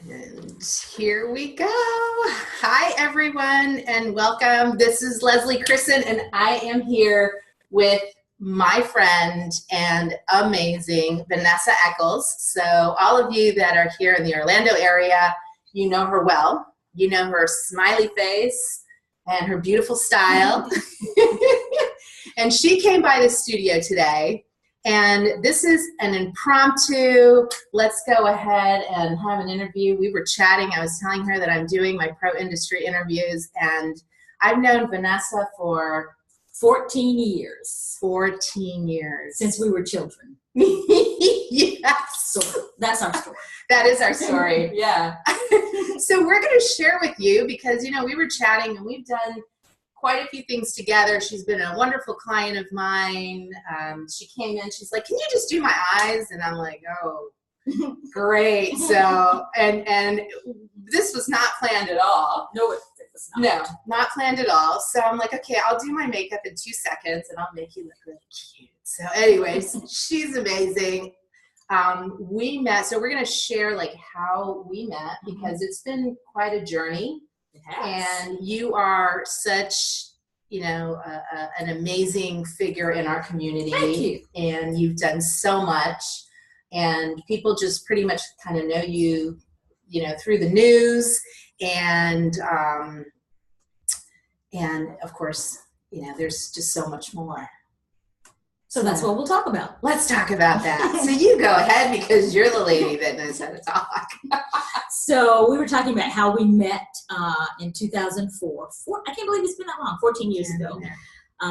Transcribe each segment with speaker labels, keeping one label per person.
Speaker 1: And here we go. Hi, everyone, and welcome. This is Leslie Christen, and I am here with my friend and amazing Vanessa Echols. So all of you that are here in the Orlando area, you know her well. You know her smiley face and her beautiful style. And she came by the studio today. And this is an impromptu, let's go ahead and have an interview. We were chatting. I was telling her that I'm doing my pro industry interviews, and I've known Vanessa for
Speaker 2: 14 years.
Speaker 1: 14 years.
Speaker 2: Since we were children.
Speaker 1: Yes.
Speaker 2: So that's our story.
Speaker 1: That is our story.
Speaker 2: Yeah.
Speaker 1: So we're going to share with you because, you know, we were chatting and we've done quite a few things together. She's been a wonderful client of mine. She came in, she's like, can you just do my eyes? And I'm like, oh, great. So, and this was not planned at all.
Speaker 2: No, it was not.
Speaker 1: No, not planned at all. So I'm like, okay, I'll do my makeup in 2 seconds and I'll make you look really cute. So anyways, she's amazing. We met, so we're going to share like how we met because it's been quite a journey. And you are such, you know, an amazing figure in our community.
Speaker 2: Thank you.
Speaker 1: And you've done so much. And people just pretty much kind of know you, you know, through the news. And of course, you know, there's just so much more.
Speaker 2: So that's what we'll talk about.
Speaker 1: Let's talk about that. So you go ahead because you're the lady that knows how to talk.
Speaker 2: So we were talking about how we met in 2004. I can't believe it's been that long, 14 years ago.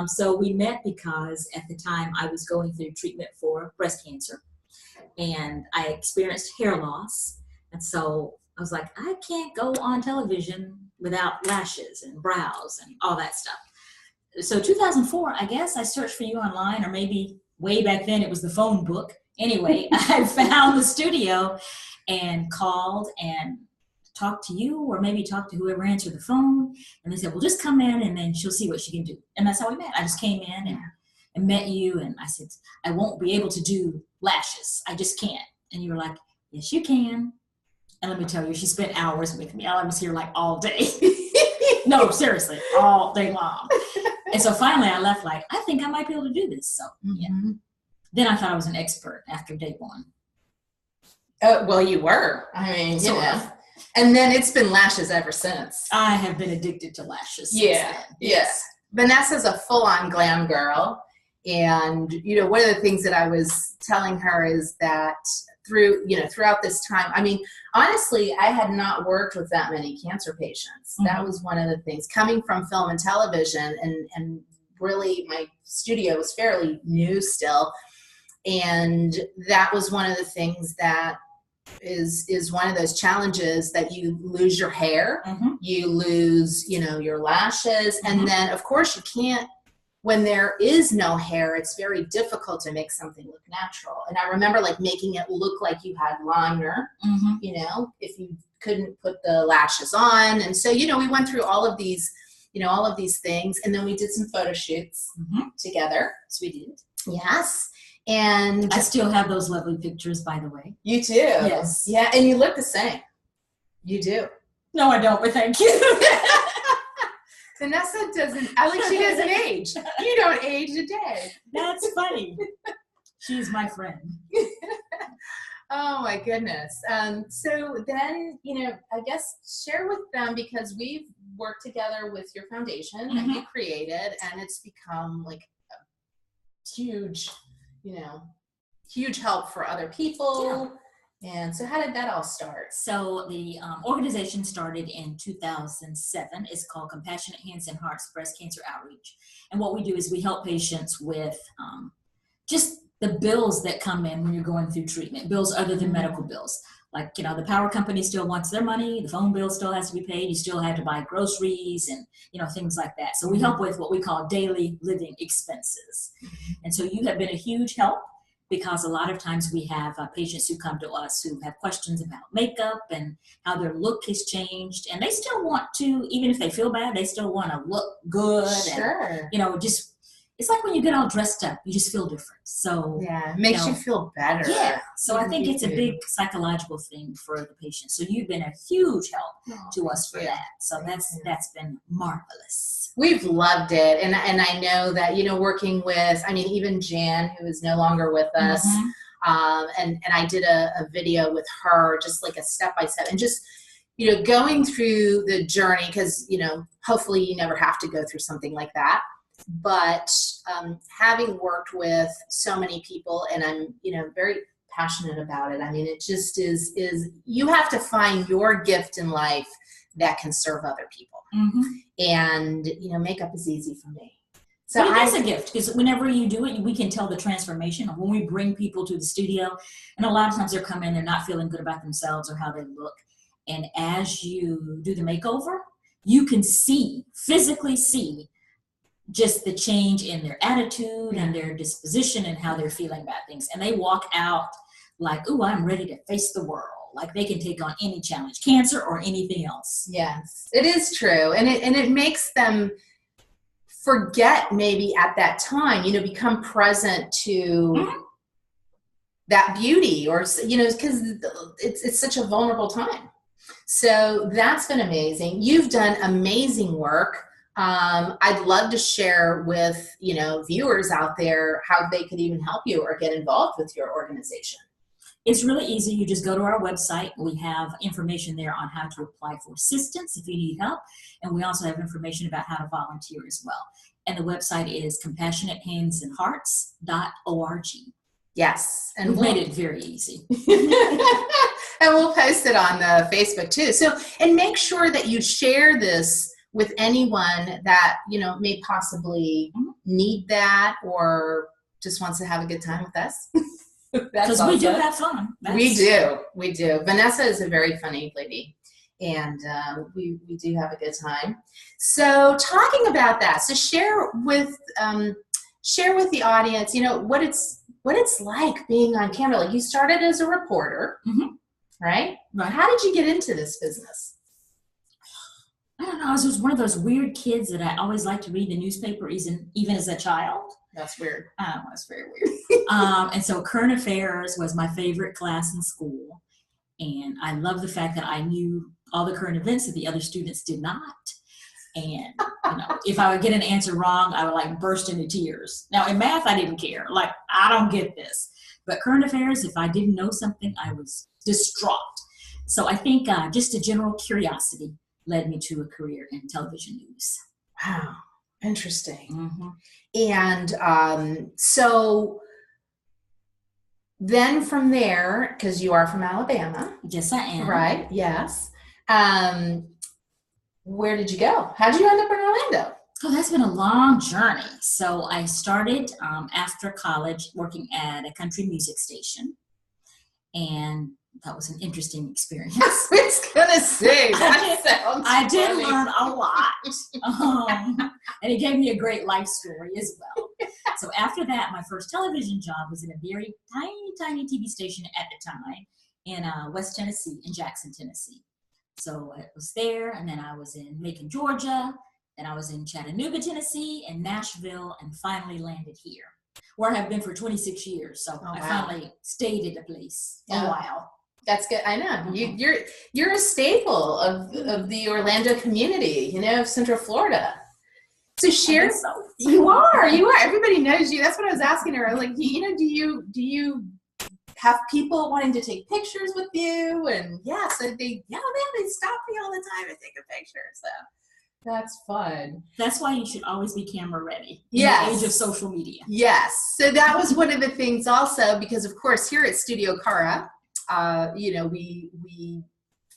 Speaker 2: So we met because at the time I was going through treatment for breast cancer and I experienced hair loss. And so I was like, I can't go on television without lashes and brows and all that stuff. So 2004, I guess I searched for you online, or maybe way back then it was the phone book. Anyway, I found the studio and called and talked to you, or maybe talked to whoever answered the phone. And they said, well, just come in and then she'll see what she can do. And that's how we met. I just came in and met you. And I said, I won't be able to do lashes. I just can't. And you were like, yes, you can. And let me tell you, she spent hours with me. I was here like all day. No, seriously, all day long. And so finally I left like, I think I might be able to do this. So yeah. Then I thought I was an expert after day one.
Speaker 1: Well, you were. I mean, you know. And then it's been lashes ever since.
Speaker 2: I have been addicted to lashes.
Speaker 1: Yeah. Yes. Vanessa's a full-on glam girl. And, you know, one of the things that I was telling her is that throughout this time, I mean, honestly, I had not worked with that many cancer patients. That was one of the things. Coming from film and television, and really my studio was fairly new still. And that was one of the things that is one of those challenges, that you lose your hair, you lose, you know, your lashes. And then of course you can't, when there is no hair, it's very difficult to make something look natural. And I remember like making it look like you had liner, you know, if you couldn't put the lashes on. And so, you know, we went through all of these, you know, all of these things. And then we did some photo shoots together.
Speaker 2: So we did.
Speaker 1: Yes. And
Speaker 2: I still have those lovely pictures, by the way.
Speaker 1: You too.
Speaker 2: Yes.
Speaker 1: Yeah. And you look the same. You do.
Speaker 2: No, I don't, but thank you.
Speaker 1: Vanessa doesn't, I like she doesn't age. You don't age a day.
Speaker 2: That's funny. She's my friend.
Speaker 1: Oh my goodness. So then, you know, I guess share with them, because we've worked together with your foundation that you created, and it's become like a huge, you know, huge help for other people. Yeah. And so how did that all start?
Speaker 2: So the organization started in 2007. It's called Compassionate Hands and Hearts Breast Cancer Outreach. And what we do is we help patients with just the bills that come in when you're going through treatment, bills other than medical bills. Like, you know, the power company still wants their money, the phone bill still has to be paid, you still have to buy groceries and, you know, things like that. So we help with what we call daily living expenses. And so you have been a huge help, because a lot of times we have patients who come to us who have questions about makeup and how their look has changed, and they still want to, even if they feel bad, they still want to look good.
Speaker 1: Sure.
Speaker 2: And, you know, just it's like when you get all dressed up, you just feel different. So
Speaker 1: yeah, it makes you feel better.
Speaker 2: Yeah. So I think it's a big psychological thing for the patient. So you've been a huge help to us for that. So that's been marvelous.
Speaker 1: We've loved it. And I know that, working with, even Jan, who is no longer with us, and I did a video with her, just like a step-by-step, and just, going through the journey, because, hopefully you never have to go through something like that. But having worked with so many people, and I'm, very passionate about it. It just is you have to find your gift in life that can serve other people. And, makeup is easy for me. So
Speaker 2: it is a gift, because whenever you do it, we can tell the transformation. When we bring people to the studio, and a lot of times they're coming, they're not feeling good about themselves or how they look. And as you do the makeover, you can physically see just the change in their attitude and their disposition and how they're feeling about things. And they walk out like, ooh, I'm ready to face the world. Like they can take on any challenge, cancer or anything else.
Speaker 1: Yes, it is true. And it makes them forget maybe at that time, become present to that beauty, or, because it's such a vulnerable time. So that's been amazing. You've done amazing work. I'd love to share with, viewers out there how they could even help you or get involved with your organization.
Speaker 2: It's really easy. You just go to our website. We have information there on how to apply for assistance if you need help. And we also have information about how to volunteer as well. And the website is compassionatehandsandhearts.org.
Speaker 1: Yes. And
Speaker 2: we've made it very easy.
Speaker 1: And we'll post it on the Facebook too. So, and make sure that you share this with anyone that, may possibly need that or just wants to have a good time with us.
Speaker 2: Because we do have fun.
Speaker 1: We do. Vanessa is a very funny lady, and we do have a good time. So talking about that, so share with the audience, what it's like being on camera. Like you started as a reporter, right? How did you get into this business?
Speaker 2: I don't know. I was just one of those weird kids that I always liked to read the newspaper, even as a child.
Speaker 1: That's weird.
Speaker 2: That's very weird. And so current affairs was my favorite class in school. And I love the fact that I knew all the current events that the other students did not. And, if I would get an answer wrong, I would burst into tears. Now in math, I didn't care. I don't get this. But current affairs, if I didn't know something, I was distraught. So I think just a general curiosity led me to a career in television news.
Speaker 1: Wow. Interesting. And so then from there, because you are from Alabama.
Speaker 2: Yes, I am.
Speaker 1: Right. Yes. Where did you go? How did you end up in Orlando?
Speaker 2: Oh, that's been a long journey. So I started after college working at a country music station. And that was an interesting experience.
Speaker 1: I was going to say,
Speaker 2: I did learn a lot. And it gave me a great life story as well. So after that, my first television job was in a very tiny TV station at the time in West Tennessee, in Jackson, Tennessee. So I was there, and then I was in Macon, Georgia, then I was in Chattanooga, Tennessee, and Nashville, and finally landed here, where I have been for 26 years. So I finally stayed at the place a while.
Speaker 1: That's good. I know. You're a staple of the Orlando community, of Central Florida. So share. You are. Everybody knows you. That's what I was asking her. I was like, do you have people wanting to take pictures with you? And so they stop me all the time to take a picture. So that's fun.
Speaker 2: That's why you should always be camera ready.
Speaker 1: Yes.
Speaker 2: In the age of social media.
Speaker 1: Yes. So that was one of the things also, because of course here at Studio CARA, we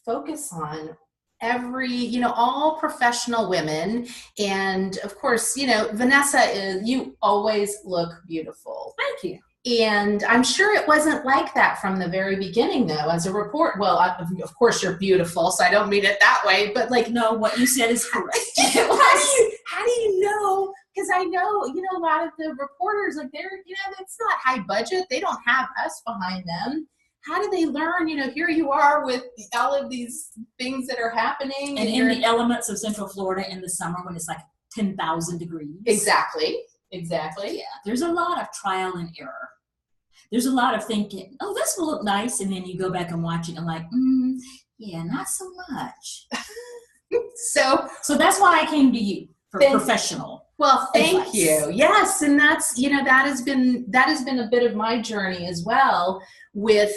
Speaker 1: focus on all professional women. And of course, Vanessa, you always look beautiful.
Speaker 2: Thank you.
Speaker 1: And I'm sure it wasn't like that from the very beginning, though, as a report. Well, of course you're beautiful, so I don't mean it that way, but
Speaker 2: no, what you said is correct.
Speaker 1: How do you know? Because I know, a lot of the reporters, they're, it's not high budget. They don't have us behind them. How do they learn? Here you are with all of these things that are happening.
Speaker 2: And in the elements of Central Florida in the summer when it's 10,000 degrees.
Speaker 1: Exactly. Exactly.
Speaker 2: Yeah, there's a lot of trial and error. There's a lot of thinking, oh, this will look nice, and then you go back and watch it and like, yeah, not so much. So that's why I came to you for professional.
Speaker 1: Well, thank
Speaker 2: advice.
Speaker 1: you. Yes, and that's, that has been a bit of my journey as well, with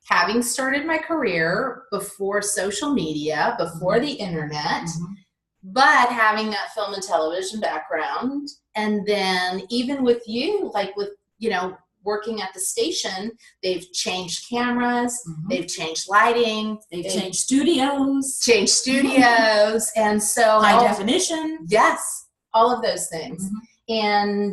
Speaker 1: having started my career before social media, before the internet, but having that film and television background. And then even with you, like with, working at the station, they've changed cameras, they've changed lighting,
Speaker 2: they've changed studios.
Speaker 1: And so
Speaker 2: high definition.
Speaker 1: Yes, all of those things. And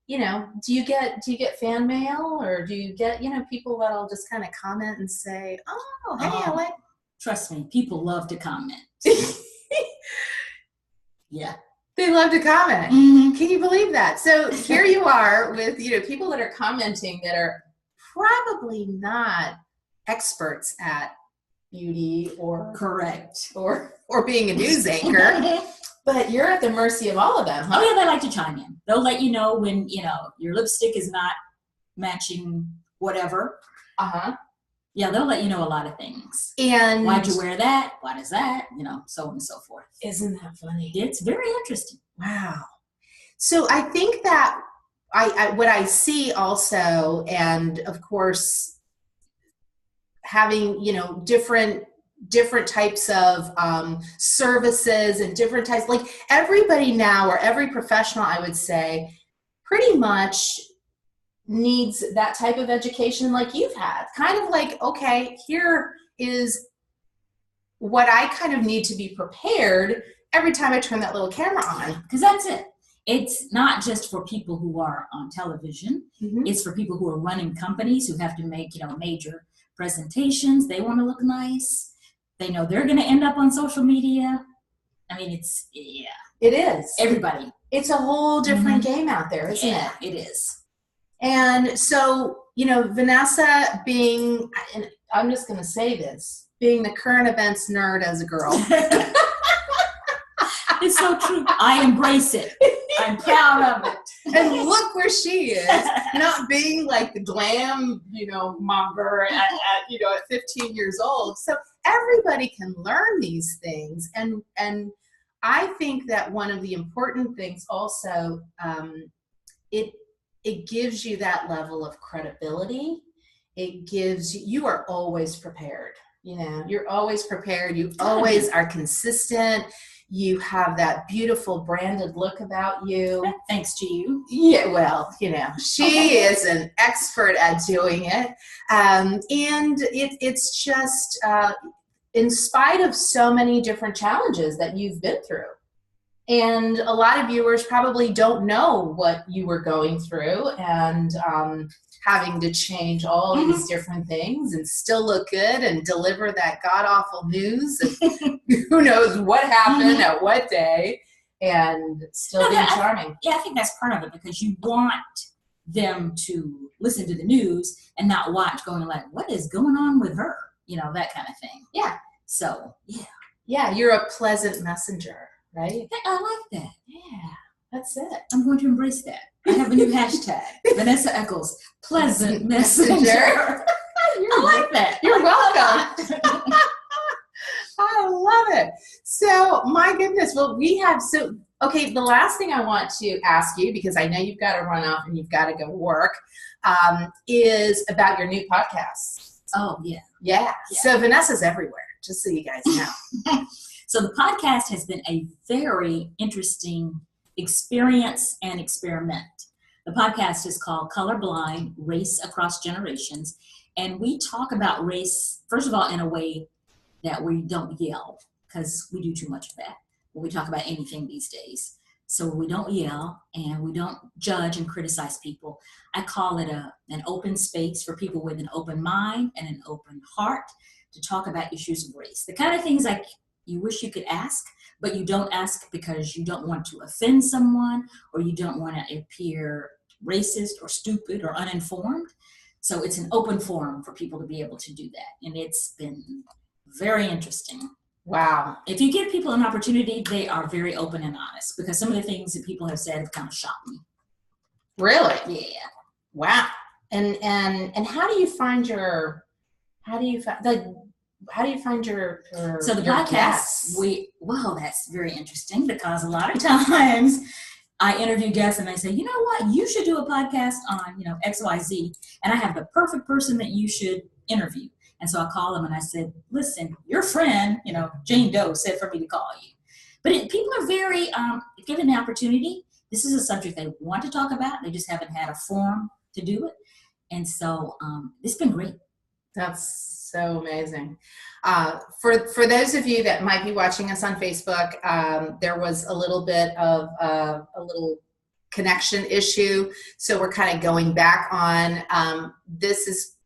Speaker 1: do you get fan mail, or do you get people that'll just kind of comment and say, oh, hey, I like.
Speaker 2: Trust me, people love to comment. Yeah.
Speaker 1: They love to comment. Can you believe that? So here you are with, people that are commenting that are probably not experts at beauty or
Speaker 2: correct
Speaker 1: or being a news anchor, but you're at the mercy of all of them, huh?
Speaker 2: Oh yeah, they like to chime in. They'll let you know when, your lipstick is not matching whatever. Yeah, they'll let you know a lot of things. And why'd you wear that? Why does that? So on and so forth.
Speaker 1: Isn't that funny?
Speaker 2: It's very interesting.
Speaker 1: Wow. So I think that what I see also, and of course, having, different types of services and different types, like everybody now, or every professional, I would say, pretty much needs that type of education like you've had. Kind of like, okay, here is what I kind of need to be prepared every time I turn that little camera on.
Speaker 2: Because that's it. It's not just for people who are on television. It's for people who are running companies who have to make, major presentations. They want to look nice. They know they're going to end up on social media. I mean,
Speaker 1: It is.
Speaker 2: Everybody.
Speaker 1: It's a whole different game out there, isn't it?
Speaker 2: It is.
Speaker 1: And so, Vanessa being, and I'm just going to say this, being the current events nerd as a girl.
Speaker 2: It's so true. I embrace it. I'm proud of it.
Speaker 1: And look where she is, not being like the glam, monger at 15 years old. So everybody can learn these things. And I think that one of the important things also, it gives you that level of credibility. It gives you are always prepared. You're always prepared. You always are consistent. You have that beautiful branded look about you.
Speaker 2: Thanks to you.
Speaker 1: Yeah, well, she is an expert at doing it. And it's just, in spite of so many different challenges that you've been through. And a lot of viewers probably don't know what you were going through, and having to change all these different things and still look good and deliver that god-awful news and who knows what happened at what day, and still being charming.
Speaker 2: I think that's part of it, because you want them to listen to the news and not watch going like, what is going on with her? That kind of thing.
Speaker 1: Yeah.
Speaker 2: So, yeah.
Speaker 1: Yeah, you're a pleasant messenger, right?
Speaker 2: I like that.
Speaker 1: Yeah, that's it.
Speaker 2: I'm going to embrace that. I have a new hashtag, Vanessa Echols, pleasant messenger. I like that.
Speaker 1: You're welcome. I love it. So, my goodness. Well, okay, the last thing I want to ask you, because I know you've got to run off and you've got to go work, is about your new podcast.
Speaker 2: Oh, yeah.
Speaker 1: Yeah. So, Vanessa's everywhere, just so you guys know.
Speaker 2: So, the podcast has been a very interesting experience and experiment. The podcast is called Colorblind, Race Across Generations. And we talk about race, first of all, in a way that we don't yell, because we do too much of that when we talk about anything these days. So we don't yell, and we don't judge and criticize people. I call it an open space for people with an open mind and an open heart to talk about issues of race. The kind of things like you wish you could ask, but you don't ask because you don't want to offend someone, or you don't want to appear racist or stupid or uninformed. So it's an open forum for people to be able to do that. And it's been very interesting.
Speaker 1: Wow.
Speaker 2: If you give people an opportunity, they are very open and honest, because some of the things that people have said have kind of shocked me.
Speaker 1: Really?
Speaker 2: Yeah.
Speaker 1: Wow. And how do you find your
Speaker 2: So the
Speaker 1: your
Speaker 2: podcast,
Speaker 1: guests?
Speaker 2: well, that's very interesting because a lot of times I interview guests and I say, you know what, you should do a podcast on, XYZ. And I have the perfect person that you should interview. And so I call them and I said, listen, your friend, Jane Doe said for me to call you. But people are very, given the opportunity, this is a subject they want to talk about. They just haven't had a forum to do it. And so it's been great.
Speaker 1: That's so amazing. For those of you that might be watching us on Facebook, there was a little bit of a little connection issue, so we're kind of going back on.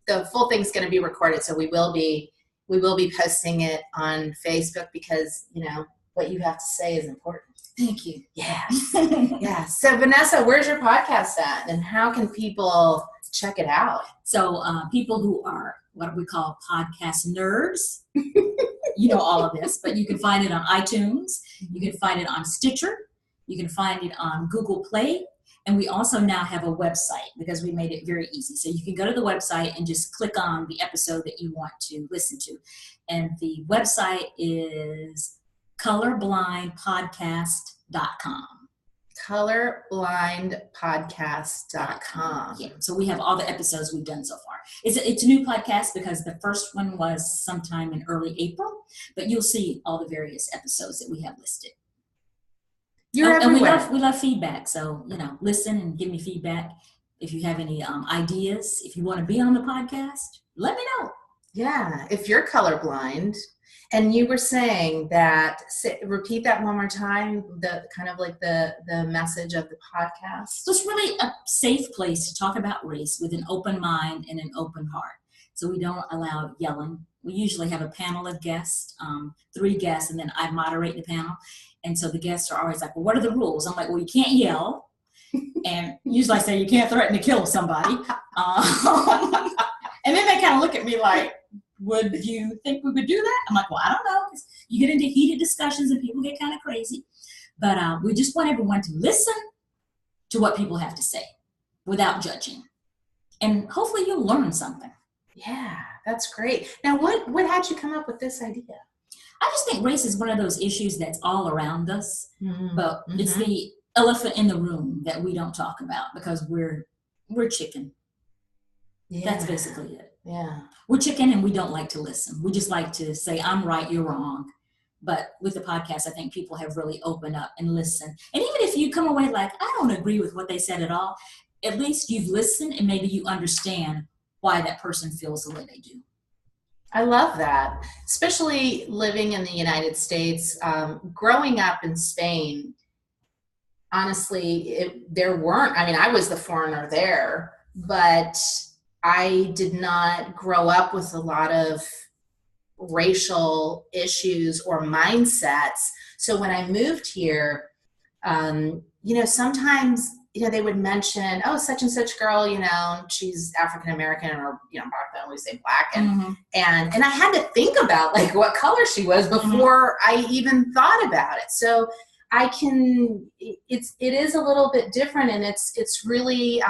Speaker 1: The full thing's going to be recorded, so we will be posting it on Facebook because what you have to say is important.
Speaker 2: Thank you.
Speaker 1: Yes. Yeah. So Vanessa, where's your podcast at, and how can people check it out?
Speaker 2: So people who are what we call podcast nerds, all of this, but you can find it on iTunes. You can find it on Stitcher. You can find it on Google Play. And we also now have a website because we made it very easy. So you can go to the website and just click on the episode that you want to listen to. And the website is colorblindpodcast.com.
Speaker 1: colorblindpodcast.com.
Speaker 2: Yeah, so we have all the episodes we've done so far. It's a new podcast because the first one was sometime in early April, but you'll see all the various episodes that we have listed.
Speaker 1: You're everywhere.
Speaker 2: And we love feedback, so listen and give me feedback. If you have any ideas, if you want to be on the podcast, let me know.
Speaker 1: Yeah, if you're colorblind. And you were saying that, repeat that one more time, the kind of like the message of the podcast.
Speaker 2: So it's really a safe place to talk about race with an open mind and an open heart. So we don't allow yelling. We usually have a panel of guests, 3 guests, and then I moderate the panel. And so the guests are always like, well, what are the rules? I'm like, well, you can't yell. And usually I say you can't threaten to kill somebody. And then they kind of look at me like, would you think we would do that? I'm like, well, I don't know. Because you get into heated discussions and people get kind of crazy. But we just want everyone to listen to what people have to say without judging. And hopefully you'll learn something.
Speaker 1: Yeah, that's great. Now, what had you come up with this idea?
Speaker 2: I just think race is one of those issues that's all around us.
Speaker 1: Mm-hmm.
Speaker 2: But it's the elephant in the room that we don't talk about because we're chicken. Yeah. That's basically it.
Speaker 1: Yeah.
Speaker 2: We're chicken and we don't like to listen. We just like to say, I'm right, you're wrong. But with the podcast, I think people have really opened up and listened. And even if you come away like, I don't agree with what they said at all, at least you've listened and maybe you understand why that person feels the way they do.
Speaker 1: I love that. Especially living in the United States, growing up in Spain, honestly, I was the foreigner there, but I did not grow up with a lot of racial issues or mindsets. So when I moved here, sometimes, they would mention, oh, such and such girl, she's African-American, or, back then we say black. And I had to think about like what color she was before I even thought about it. So it is a little bit different, and it's really,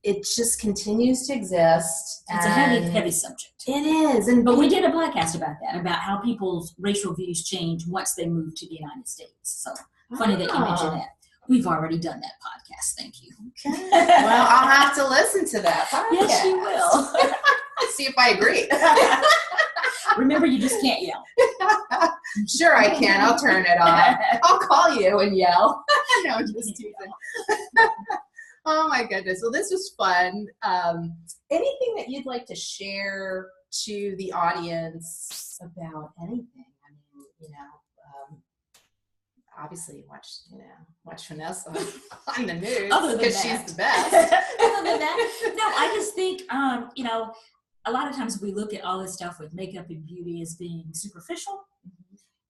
Speaker 1: it just continues to exist.
Speaker 2: It's a heavy subject.
Speaker 1: It is.
Speaker 2: But we did a podcast about that, about how people's racial views change once they move to the United States. So funny that you mentioned that. We've already done that podcast. Thank you.
Speaker 1: Okay. Well, I'll have to listen to that podcast.
Speaker 2: Yes, you will.
Speaker 1: See if I agree.
Speaker 2: Remember, you just can't yell.
Speaker 1: Sure I can. I'll turn it off. I'll call you and yell. No, just teasing. Oh my goodness. Well, this was fun. Anything that you'd like to share to the audience about anything? I mean, obviously watch Vanessa on the news because she's the best.
Speaker 2: Other than that, no, I just think, a lot of times we look at all this stuff with makeup and beauty as being superficial.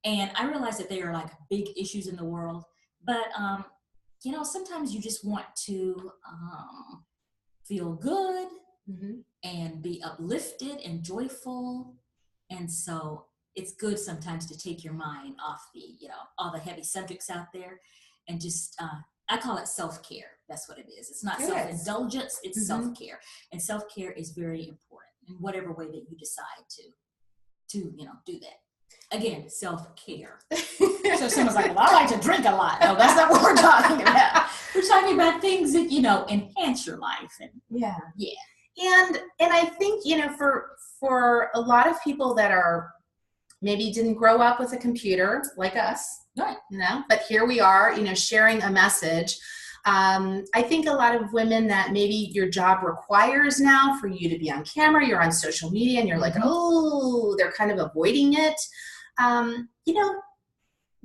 Speaker 2: And I realize that they are like big issues in the world, but, sometimes you just want to feel good and be uplifted and joyful. And so it's good sometimes to take your mind off the, all the heavy subjects out there and just I call it self-care. That's what it is. It's not
Speaker 1: It is.
Speaker 2: self-indulgence, it's self-care. And self-care is very important in whatever way that you decide to do that. Again, self-care. So someone's like, well, I like to drink a lot. No, that's not what we're talking about. We're talking about things that, enhance your life. And
Speaker 1: yeah.
Speaker 2: Yeah.
Speaker 1: And I think, for a lot of people that are maybe didn't grow up with a computer like us,
Speaker 2: right.
Speaker 1: But here we are, sharing a message. I think a lot of women that maybe your job requires now for you to be on camera, you're on social media, and you're like, oh, they're kind of avoiding it.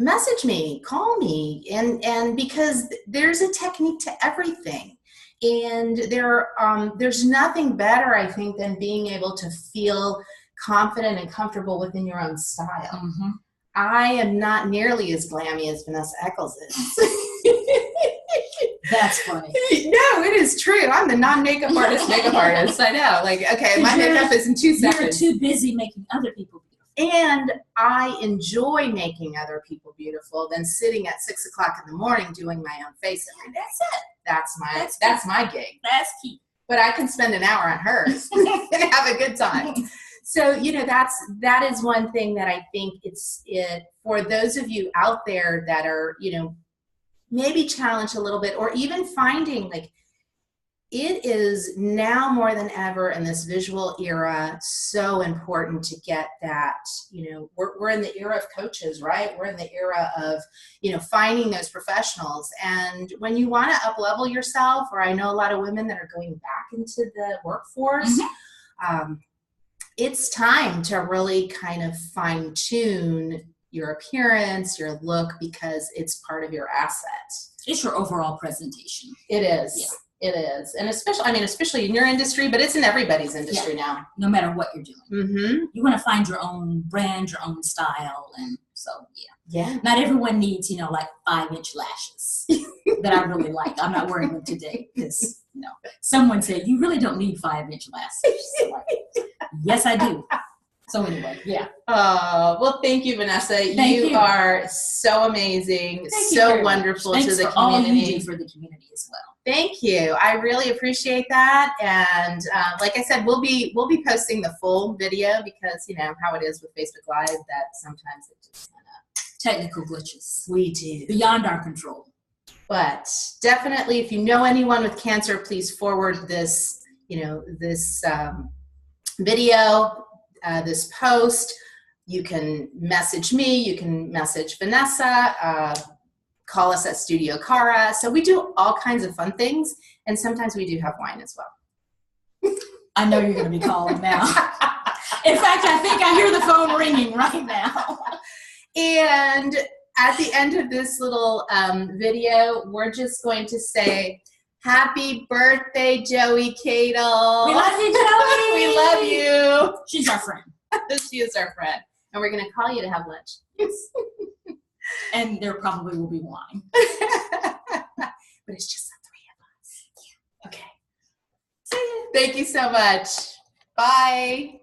Speaker 1: Message me, call me, and because there's a technique to everything. And there's nothing better, I think, than being able to feel confident and comfortable within your own style.
Speaker 2: Mm-hmm.
Speaker 1: I am not nearly as glammy as Vanessa Echols is.
Speaker 2: That's funny.
Speaker 1: No, it is true. I'm the non-makeup artist makeup artist. I know. Like, okay, my makeup is in 2 seconds.
Speaker 2: You're too busy making other people beautiful.
Speaker 1: And I enjoy making other people beautiful than sitting at 6 o'clock in the morning doing my own face every day.
Speaker 2: That's it.
Speaker 1: That's my gig.
Speaker 2: That's key.
Speaker 1: But I can spend an hour on hers and have a good time. So, that is one thing that I think for those of you out there that are, maybe challenged a little bit, or even finding like it is now more than ever in this visual era so important to get that, we're in the era of coaches, right? We're in the era of, finding those professionals. And when you want to up-level yourself, or I know a lot of women that are going back into the workforce, it's time to really kind of fine-tune your appearance, your look, because it's part of your asset.
Speaker 2: It's your overall presentation.
Speaker 1: It is. Yeah. It is. And especially in your industry, but it's in everybody's industry now.
Speaker 2: No matter what you're doing.
Speaker 1: Mm-hmm.
Speaker 2: You want to find your own brand, your own style. And so,
Speaker 1: yeah.
Speaker 2: Not everyone needs, like 5-inch lashes that I really like. I'm not wearing them today because, someone said, you really don't need 5-inch lashes. So yes, I do. So anyway, yeah.
Speaker 1: Well, thank you, Vanessa.
Speaker 2: Thank you.
Speaker 1: Are so amazing, so wonderful to the community.
Speaker 2: All you do for the community as well.
Speaker 1: Thank you. I really appreciate that. And like I said, we'll be posting the full video because how it is with Facebook Live, that sometimes it just
Speaker 2: technical glitches.
Speaker 1: We do
Speaker 2: beyond our control.
Speaker 1: But definitely, if you know anyone with cancer, please forward this this video. This post. You can message me, you can message Vanessa, call us at Studio CARA. So we do all kinds of fun things, and sometimes we do have wine as well.
Speaker 2: I know you're going to be calling now. In fact, I think I hear the phone ringing right now.
Speaker 1: And at the end of this little video, we're just going to say, happy birthday, Joey Cadle.
Speaker 2: We love you, Joey.
Speaker 1: We love you.
Speaker 2: She's our friend.
Speaker 1: She is our friend. And we're going to call you to have lunch. Yes.
Speaker 2: And there probably will be wine.
Speaker 1: But it's just the 3 of us. Yeah. Okay. See you. Thank you so much. Bye.